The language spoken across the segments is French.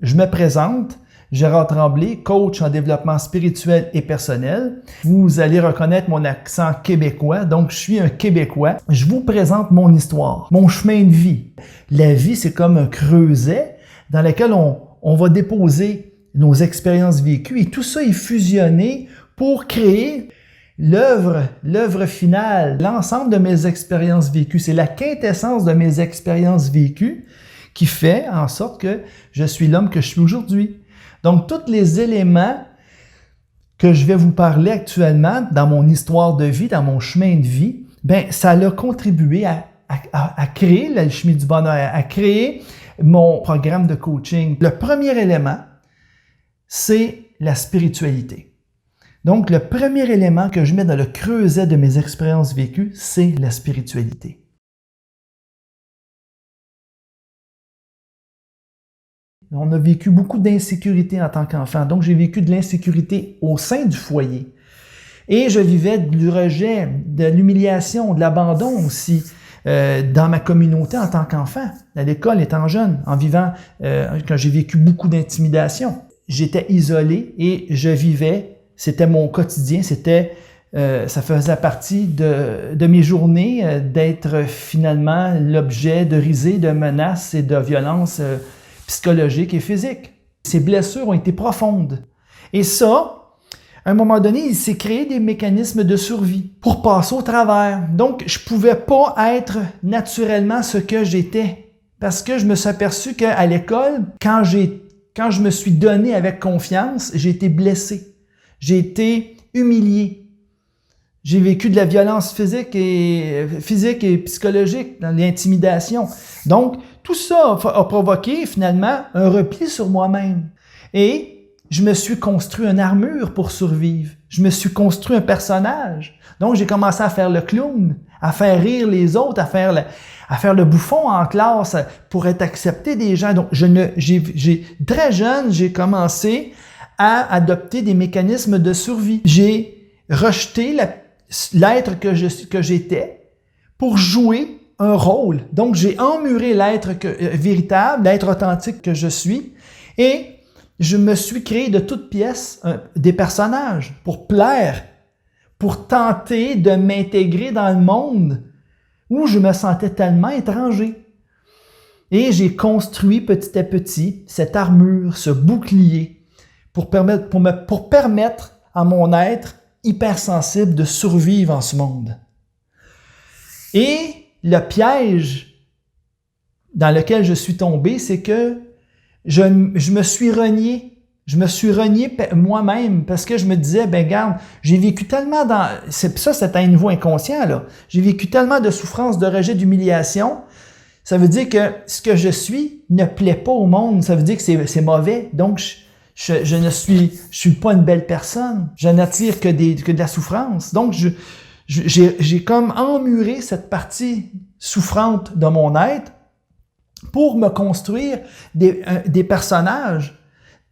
Je me présente, Gérard Tremblay, coach en développement spirituel et personnel. Vous allez reconnaître mon accent québécois, donc je suis un Québécois. Je vous présente mon histoire, mon chemin de vie. La vie, c'est comme un creuset dans lequel on va déposer nos expériences vécues et tout ça est fusionné pour créer l'œuvre finale, l'ensemble de mes expériences vécues. C'est la quintessence de mes expériences vécues qui fait en sorte que je suis l'homme que je suis aujourd'hui. Donc, tous les éléments que je vais vous parler actuellement dans mon histoire de vie, dans mon chemin de vie, ben ça a contribué à créer l'alchimie du bonheur, à créer mon programme de coaching. Le premier élément, c'est la spiritualité. Donc, le premier élément que je mets dans le creuset de mes expériences vécues, c'est la spiritualité. On a vécu beaucoup d'insécurité en tant qu'enfant. Donc, j'ai vécu de l'insécurité au sein du foyer. Et je vivais du rejet, de l'humiliation, de l'abandon aussi dans ma communauté en tant qu'enfant, à l'école, étant jeune, en vivant, quand j'ai vécu beaucoup d'intimidation. J'étais isolé et je vivais, c'était mon quotidien, ça faisait partie de mes journées d'être finalement l'objet de risées, de menaces et de violences psychologiques et physiques. Ces blessures ont été profondes. Et ça, à un moment donné, il s'est créé des mécanismes de survie pour passer au travers. Donc, je ne pouvais pas être naturellement ce que j'étais parce que je me suis aperçu qu'à l'école, quand je me suis donné avec confiance, j'ai été blessé. J'ai été humilié. J'ai vécu de la violence physique et psychologique, dans l'intimidation. Donc, tout ça a provoqué finalement un repli sur moi-même. Et je me suis construit une armure pour survivre. Je me suis construit un personnage. Donc, j'ai commencé à faire le clown, à faire rire les autres, à faire le bouffon en classe pour être accepté des gens. Donc, très jeune, j'ai commencé à adopter des mécanismes de survie. J'ai rejeté l'être que j'étais pour jouer un rôle. Donc, j'ai emmuré l'être véritable, l'être authentique que je suis et je me suis créé de toutes pièces des personnages pour plaire, pour tenter de m'intégrer dans le monde où je me sentais tellement étranger. Et j'ai construit petit à petit cette armure, ce bouclier pour permettre à mon être hypersensible de survivre en ce monde. Et le piège dans lequel je suis tombé, c'est que je me suis renié. Je me suis renié moi-même parce que je me disais, ben garde, j'ai vécu tellement c'est à un niveau inconscient, là. J'ai vécu tellement de souffrance, de rejet, d'humiliation. Ça veut dire que ce que je suis ne plaît pas au monde. Ça veut dire que c'est mauvais. Donc, je ne suis pas une belle personne. Je n'attire que de la souffrance. Donc, j'ai comme emmuré cette partie souffrante de mon être pour me construire des personnages,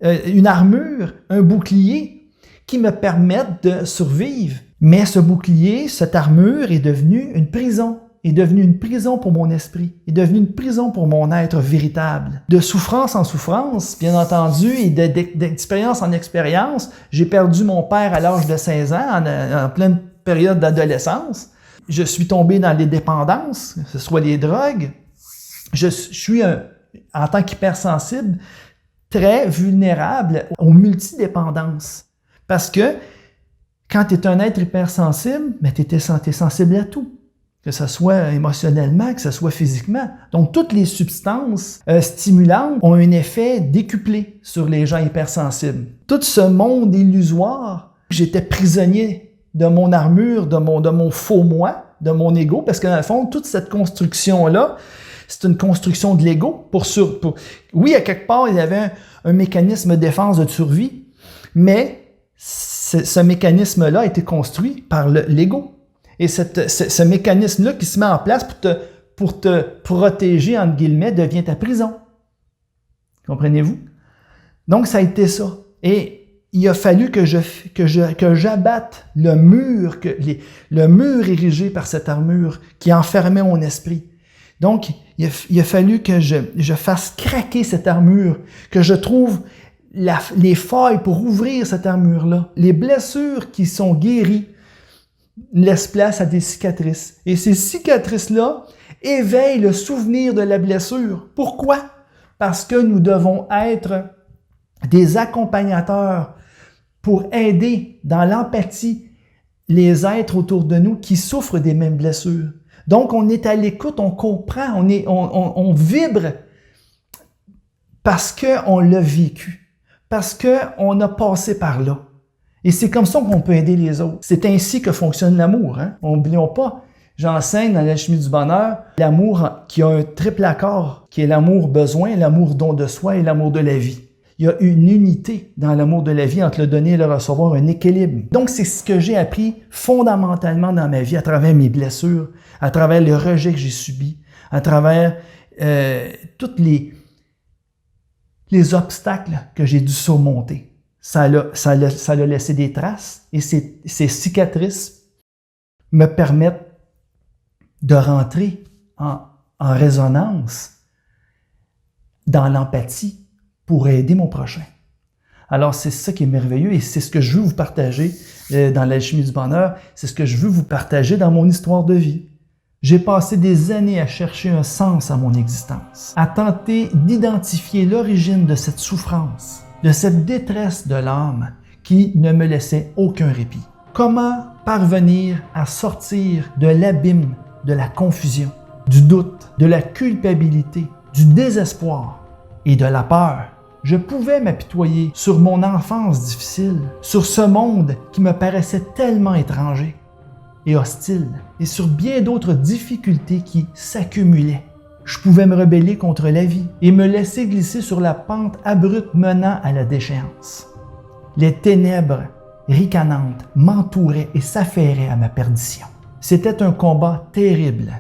une armure, un bouclier qui me permettent de survivre. Mais ce bouclier, cette armure est devenue une prison. Est devenue une prison pour mon esprit, est devenue une prison pour mon être véritable. De souffrance en souffrance, bien entendu, et d'expérience en expérience, j'ai perdu mon père à l'âge de 16 ans, en pleine période d'adolescence. Je suis tombé dans les dépendances, que ce soit les drogues. Je suis, en tant qu'hypersensible, très vulnérable aux multidépendances. Parce que quand tu es un être hypersensible, tu es sensible à tout. Que ce soit émotionnellement, que ce soit physiquement. Donc, toutes les substances stimulantes ont un effet décuplé sur les gens hypersensibles. Tout ce monde illusoire, j'étais prisonnier de mon armure, de mon faux moi, de mon ego, parce que dans le fond, toute cette construction-là, c'est une construction de l'ego. Oui, à quelque part, il y avait un mécanisme de défense de survie, mais ce mécanisme-là a été construit par l'ego. Et ce mécanisme-là qui se met en place pour te protéger, entre guillemets, devient ta prison. Comprenez-vous? Donc, ça a été ça. Et il a fallu que j'abatte le mur érigé par cette armure qui enfermait mon esprit. Donc, il a fallu que je fasse craquer cette armure, que je trouve les failles pour ouvrir cette armure-là. Les blessures qui sont guéries laissent place à des cicatrices. Et ces cicatrices-là éveillent le souvenir de la blessure. Pourquoi? Parce que nous devons être des accompagnateurs pour aider dans l'empathie les êtres autour de nous qui souffrent des mêmes blessures. Donc, on est à l'écoute, on comprend, on vibre parce qu'on l'a vécu, parce qu'on a passé par là. Et c'est comme ça qu'on peut aider les autres. C'est ainsi que fonctionne l'amour. Hein? N'oublions pas, j'enseigne dans l'alchimie du bonheur l'amour qui a un triple accord, qui est l'amour besoin, l'amour don de soi et l'amour de la vie. Il y a une unité dans l'amour de la vie entre le donner et le recevoir, un équilibre. Donc, c'est ce que j'ai appris fondamentalement dans ma vie à travers mes blessures, à travers le rejet que j'ai subi, à travers tous les obstacles que j'ai dû surmonter. Ça a laissé des traces et ces cicatrices me permettent de rentrer en résonance dans l'empathie pour aider mon prochain. Alors, c'est ça qui est merveilleux et c'est ce que je veux vous partager dans l'alchimie du bonheur. C'est ce que je veux vous partager dans mon histoire de vie. J'ai passé des années à chercher un sens à mon existence, à tenter d'identifier l'origine de cette souffrance, de cette détresse de l'âme qui ne me laissait aucun répit. Comment parvenir à sortir de l'abîme de la confusion, du doute, de la culpabilité, du désespoir et de la peur? Je pouvais m'apitoyer sur mon enfance difficile, sur ce monde qui me paraissait tellement étranger et hostile, et sur bien d'autres difficultés qui s'accumulaient. Je pouvais me rebeller contre la vie et me laisser glisser sur la pente abrupte menant à la déchéance. Les ténèbres ricanantes m'entouraient et s'affairaient à ma perdition. C'était un combat terrible.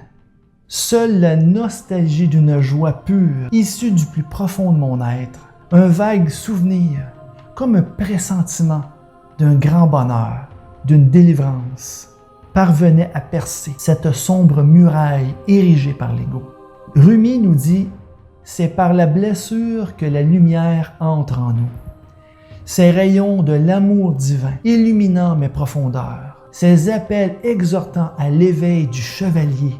Seule la nostalgie d'une joie pure, issue du plus profond de mon être, un vague souvenir, comme un pressentiment d'un grand bonheur, d'une délivrance, parvenait à percer cette sombre muraille érigée par l'ego. Rumi nous dit « C'est par la blessure que la lumière entre en nous. Ces rayons de l'amour divin illuminant mes profondeurs, ces appels exhortant à l'éveil du chevalier,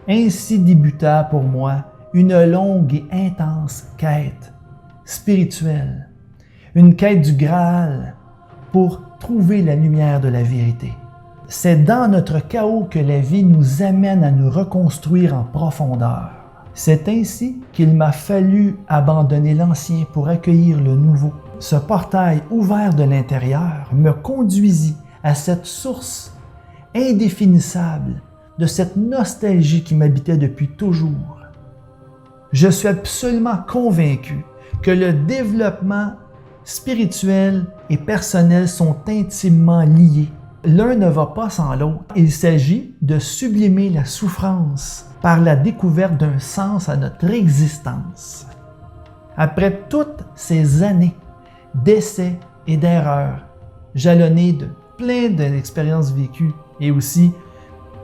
ainsi débuta pour moi une longue et intense quête spirituelle, une quête du Graal pour trouver la lumière de la vérité. C'est dans notre chaos que la vie nous amène à nous reconstruire en profondeur. C'est ainsi qu'il m'a fallu abandonner l'ancien pour accueillir le nouveau. Ce portail ouvert de l'intérieur me conduisit à cette source indéfinissable de cette nostalgie qui m'habitait depuis toujours. Je suis absolument convaincu que le développement spirituel et personnel sont intimement liés. L'un ne va pas sans l'autre. Il s'agit de sublimer la souffrance par la découverte d'un sens à notre existence. Après toutes ces années d'essais et d'erreurs, jalonnées de plein d'expériences vécues et aussi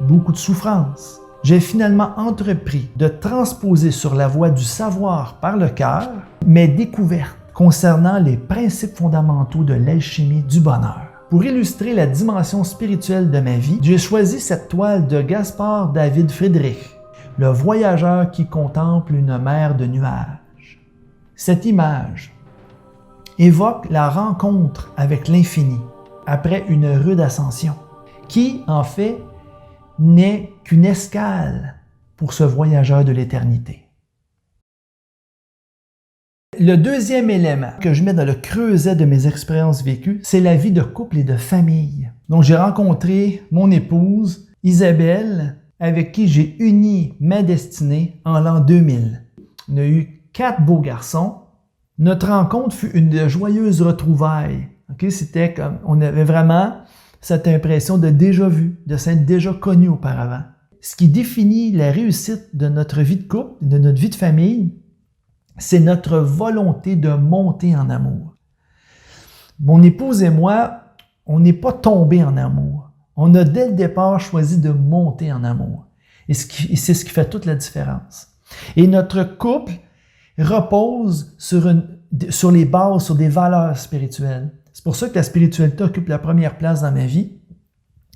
beaucoup de souffrances, j'ai finalement entrepris de transposer sur la voie du savoir par le cœur mes découvertes concernant les principes fondamentaux de l'alchimie du bonheur. Pour illustrer la dimension spirituelle de ma vie, j'ai choisi cette toile de Gaspard David Friedrich, le voyageur qui contemple une mer de nuages. Cette image évoque la rencontre avec l'infini après une rude ascension, qui, en fait, n'est qu'une escale pour ce voyageur de l'éternité. Le deuxième élément que je mets dans le creuset de mes expériences vécues, c'est la vie de couple et de famille. Donc, j'ai rencontré mon épouse, Isabelle, avec qui j'ai uni ma destinée en l'an 2000. On a eu 4 beaux garçons. Notre rencontre fut une joyeuse retrouvaille. C'était comme, on avait vraiment cette impression de déjà vu, de s'être déjà connu auparavant. Ce qui définit la réussite de notre vie de couple, de notre vie de famille, c'est notre volonté de monter en amour. Mon épouse et moi, on n'est pas tombés en amour. On a dès le départ choisi de monter en amour. Et c'est ce qui fait toute la différence. Et notre couple repose sur les bases, sur des valeurs spirituelles. C'est pour ça que la spiritualité occupe la première place dans ma vie.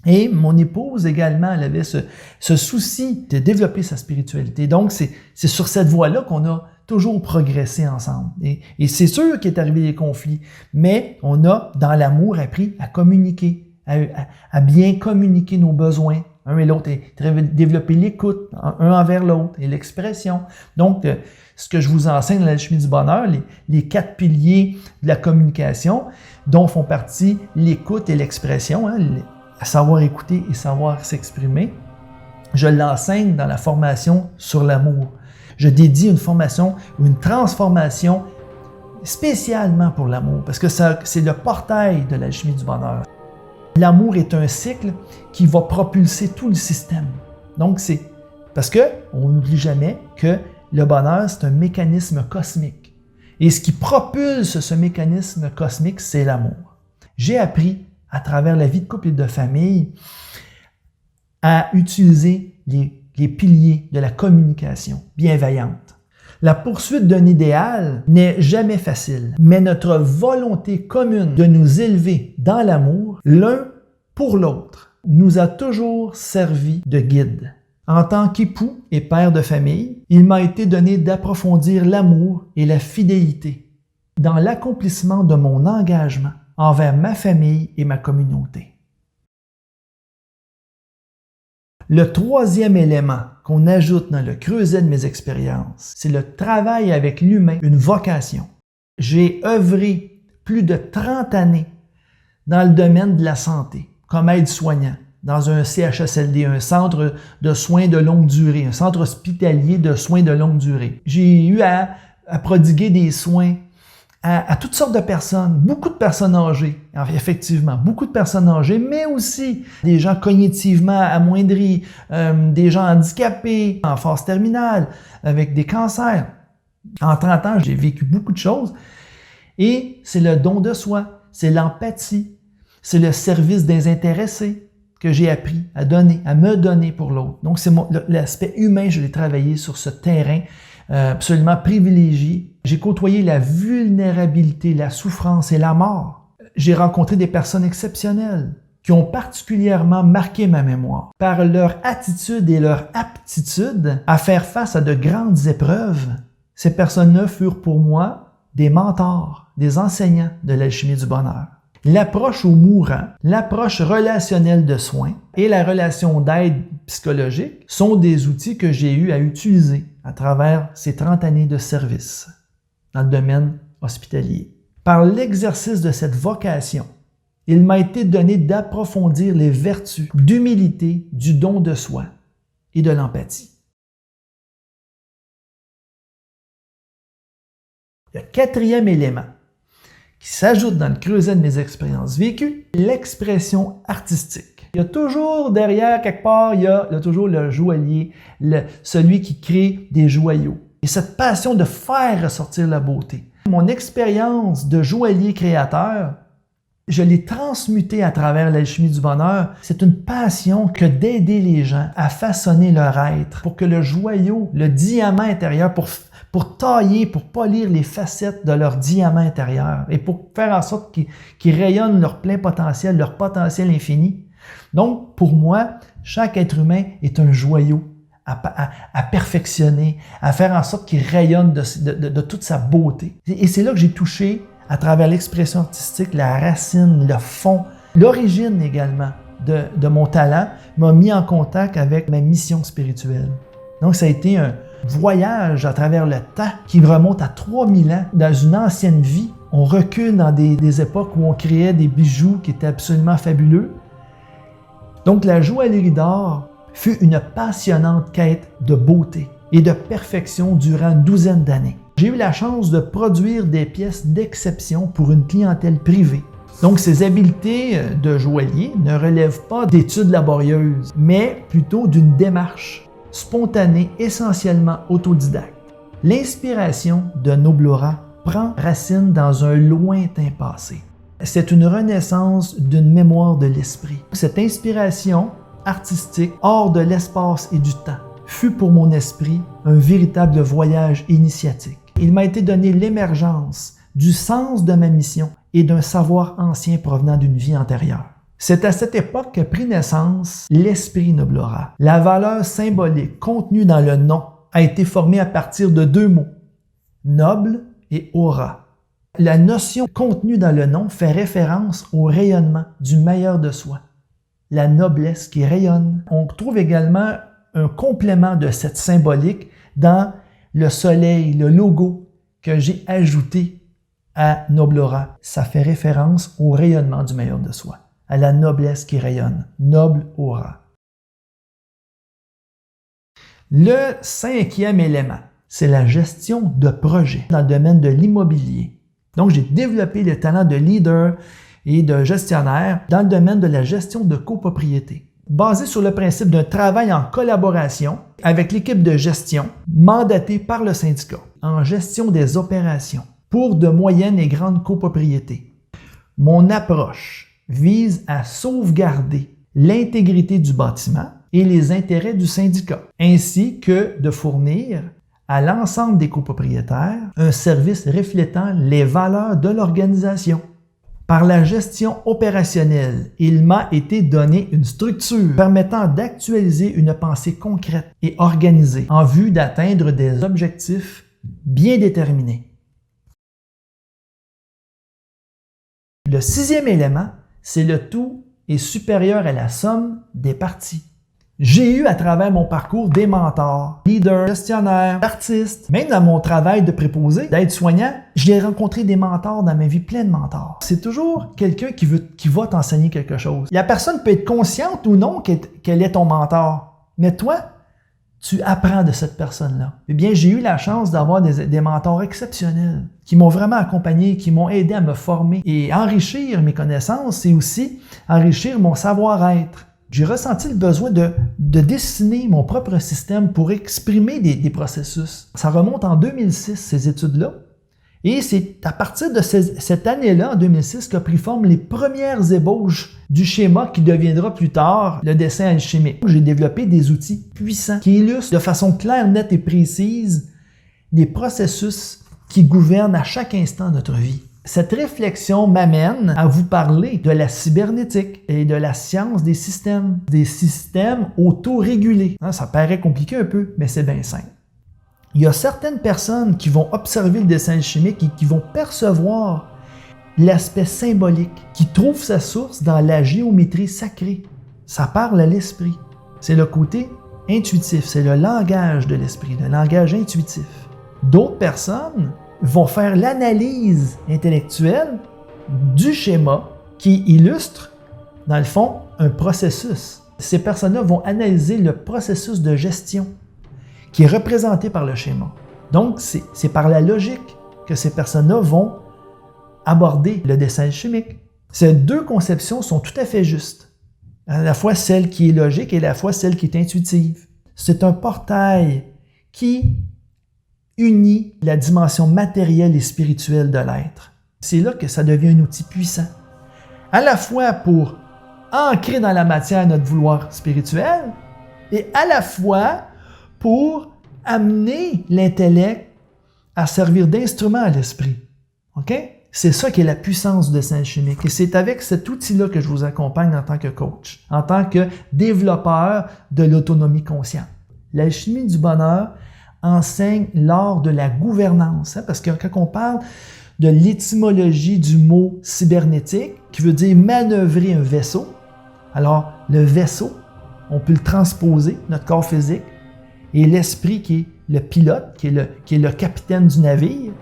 Et mon épouse également, elle avait ce souci de développer sa spiritualité. Donc, c'est sur cette voie-là qu'on a toujours progressé ensemble. Et c'est sûr qu'il est arrivé des conflits, mais on a, dans l'amour, appris à communiquer, à bien communiquer nos besoins, un et l'autre, et développer l'écoute, un envers l'autre, et l'expression. Donc, ce que je vous enseigne dans l'alchimie du bonheur, les 4 piliers de la communication, dont font partie l'écoute et l'expression, à savoir écouter et savoir s'exprimer. Je l'enseigne dans la formation sur l'amour. Je dédie une formation ou une transformation spécialement pour l'amour, parce que c'est le portail de l'alchimie du bonheur. L'amour est un cycle qui va propulser tout le système. Donc, c'est parce qu'on n'oublie jamais que le bonheur, c'est un mécanisme cosmique. Et ce qui propulse ce mécanisme cosmique, c'est l'amour. J'ai appris à travers la vie de couple et de famille à utiliser les piliers de la communication bienveillante. La poursuite d'un idéal n'est jamais facile, mais notre volonté commune de nous élever dans l'amour, l'un pour l'autre, nous a toujours servi de guide. En tant qu'époux et père de famille, il m'a été donné d'approfondir l'amour et la fidélité dans l'accomplissement de mon engagement envers ma famille et ma communauté. Le 3e élément qu'on ajoute dans le creuset de mes expériences, c'est le travail avec l'humain, une vocation. J'ai œuvré plus de 30 années dans le domaine de la santé, comme aide-soignant, dans un CHSLD, un centre de soins de longue durée, un centre hospitalier de soins de longue durée. J'ai eu à prodiguer des soins à toutes sortes de personnes, beaucoup de personnes âgées, effectivement, beaucoup de personnes âgées, mais aussi des gens cognitivement amoindris, des gens handicapés, en phase terminale, avec des cancers. En 30 ans, j'ai vécu beaucoup de choses et c'est le don de soi, c'est l'empathie, c'est le service désintéressé que j'ai appris à donner, à me donner pour l'autre. Donc, c'est l'aspect humain, je l'ai travaillé sur ce terrain absolument privilégié. J'ai côtoyé la vulnérabilité, la souffrance et la mort. J'ai rencontré des personnes exceptionnelles qui ont particulièrement marqué ma mémoire par leur attitude et leur aptitude à faire face à de grandes épreuves. Ces personnes-là furent pour moi des mentors, des enseignants de l'alchimie du bonheur. L'approche au mourant, l'approche relationnelle de soins et la relation d'aide psychologique sont des outils que j'ai eu à utiliser à travers ces 30 années de service dans le domaine hospitalier. Par l'exercice de cette vocation, il m'a été donné d'approfondir les vertus d'humilité, du don de soi et de l'empathie. Le 4e élément qui s'ajoute dans le creuset de mes expériences vécues, l'expression artistique. Il y a toujours derrière, quelque part, il y a toujours le joaillier, celui qui crée des joyaux. Et cette passion de faire ressortir la beauté. Mon expérience de joaillier créateur, je l'ai transmutée à travers l'alchimie du bonheur. C'est une passion que d'aider les gens à façonner leur être pour que le joyau, le diamant intérieur, pour tailler, pour polir les facettes de leur diamant intérieur et pour faire en sorte qu'ils rayonnent leur plein potentiel, leur potentiel infini. Donc, pour moi, chaque être humain est un joyau à perfectionner, à faire en sorte qu'il rayonne de toute sa beauté. Et c'est là que j'ai touché, à travers l'expression artistique, la racine, le fond, l'origine également de mon talent, m'a mis en contact avec ma mission spirituelle. Donc, ça a été un voyage à travers le temps qui remonte à 3000 ans. Dans une ancienne vie, on recule dans des époques où on créait des bijoux qui étaient absolument fabuleux. Donc, la joaillerie d'or fut une passionnante quête de beauté et de perfection durant une douzaine d'années. J'ai eu la chance de produire des pièces d'exception pour une clientèle privée. Donc, ces habiletés de joaillier ne relèvent pas d'études laborieuses, mais plutôt d'une démarche spontanée, essentiellement autodidacte. L'inspiration de Noblora prend racine dans un lointain passé. C'est une renaissance d'une mémoire de l'esprit. Cette inspiration artistique hors de l'espace et du temps fut pour mon esprit un véritable voyage initiatique. Il m'a été donné l'émergence du sens de ma mission et d'un savoir ancien provenant d'une vie antérieure. C'est à cette époque que prit naissance l'esprit Noble-Aura. La valeur symbolique contenue dans le nom a été formée à partir de deux mots, noble et aura. La notion contenue dans le nom fait référence au rayonnement du meilleur de soi, la noblesse qui rayonne. On trouve également un complément de cette symbolique dans le soleil, le logo que j'ai ajouté à Noble-Aura. Ça fait référence au rayonnement du meilleur de soi, à la noblesse qui rayonne, Noble-Aura. Le cinquième élément, c'est la gestion de projet dans le domaine de l'immobilier. Donc, j'ai développé le talent de leader et de gestionnaire dans le domaine de la gestion de copropriété, basé sur le principe d'un travail en collaboration avec l'équipe de gestion mandatée par le syndicat en gestion des opérations pour de moyennes et grandes copropriétés. Mon approche vise à sauvegarder l'intégrité du bâtiment et les intérêts du syndicat, ainsi que de fournir à l'ensemble des copropriétaires un service reflétant les valeurs de l'organisation. Par la gestion opérationnelle, il m'a été donné une structure permettant d'actualiser une pensée concrète et organisée en vue d'atteindre des objectifs bien déterminés. Le sixième élément, c'est le tout est supérieur à la somme des parties. J'ai eu à travers mon parcours des mentors, leaders, gestionnaires, artistes, même dans mon travail de préposé, d'aide-soignant, j'ai rencontré des mentors dans ma vie, plein de mentors. C'est toujours quelqu'un qui va t'enseigner quelque chose. La personne peut être consciente ou non qu'elle est ton mentor, mais toi, tu apprends de cette personne-là. Eh bien, j'ai eu la chance d'avoir des mentors exceptionnels qui m'ont vraiment accompagné, qui m'ont aidé à me former et enrichir mes connaissances et aussi enrichir mon savoir-être. J'ai ressenti le besoin de dessiner mon propre système pour exprimer des processus. Ça remonte en 2006, ces études-là. Et c'est à partir de cette année-là, en 2006, qu'a pris forme les premières ébauches du schéma qui deviendra plus tard le dessin alchimique. J'ai développé des outils puissants qui illustrent de façon claire, nette et précise des processus qui gouvernent à chaque instant notre vie. Cette réflexion m'amène à vous parler de la cybernétique et de la science des systèmes autorégulés. Ça paraît compliqué un peu, mais c'est bien simple. Il y a certaines personnes qui vont observer le dessin alchimique et qui vont percevoir l'aspect symbolique, qui trouve sa source dans la géométrie sacrée. Ça parle à l'esprit. C'est le côté intuitif, c'est le langage de l'esprit, le langage intuitif. D'autres personnes vont faire l'analyse intellectuelle du schéma qui illustre, dans le fond, un processus. Ces personnes-là vont analyser le processus de gestion qui est représenté par le schéma. Donc, c'est par la logique que ces personnes-là vont aborder le dessin alchimique. Ces deux conceptions sont tout à fait justes. À la fois celle qui est logique et à la fois celle qui est intuitive. C'est un portail qui unit la dimension matérielle et spirituelle de l'être. C'est là que ça devient un outil puissant. À la fois pour ancrer dans la matière notre vouloir spirituel et à la fois pour amener l'intellect à servir d'instrument à l'esprit. OK? C'est ça qui est la puissance du dessin alchimique. Et c'est avec cet outil-là que je vous accompagne en tant que coach, en tant que développeur de l'autonomie consciente. L'alchimie du bonheur enseigne l'art de la gouvernance. Parce que quand on parle de l'étymologie du mot cybernétique, qui veut dire manœuvrer un vaisseau, alors le vaisseau, on peut le transposer, notre corps physique, et l'esprit qui est le pilote, qui est le capitaine du navire.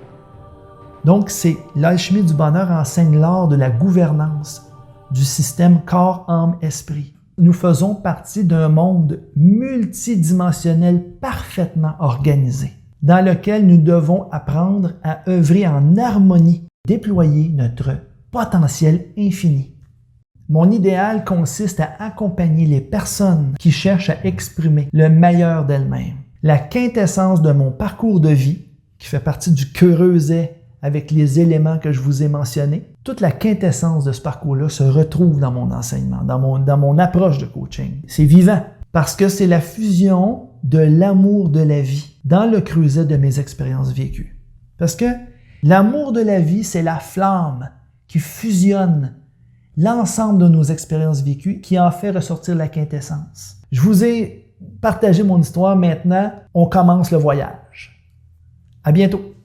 Donc, c'est l'alchimie du bonheur enseigne l'art de la gouvernance du système corps, âme, esprit. Nous faisons partie d'un monde multidimensionnel parfaitement organisé, dans lequel nous devons apprendre à œuvrer en harmonie, déployer notre potentiel infini. Mon idéal consiste à accompagner les personnes qui cherchent à exprimer le meilleur d'elles-mêmes. La quintessence de mon parcours de vie, qui fait partie du creuset avec les éléments que je vous ai mentionnés, toute la quintessence de ce parcours-là se retrouve dans mon enseignement, dans mon approche de coaching. C'est vivant parce que c'est la fusion de l'amour de la vie dans le creuset de mes expériences vécues. Parce que l'amour de la vie, c'est la flamme qui fusionne l'ensemble de nos expériences vécues, qui en fait ressortir la quintessence. Je vous ai partagé mon histoire, maintenant, on commence le voyage. À bientôt!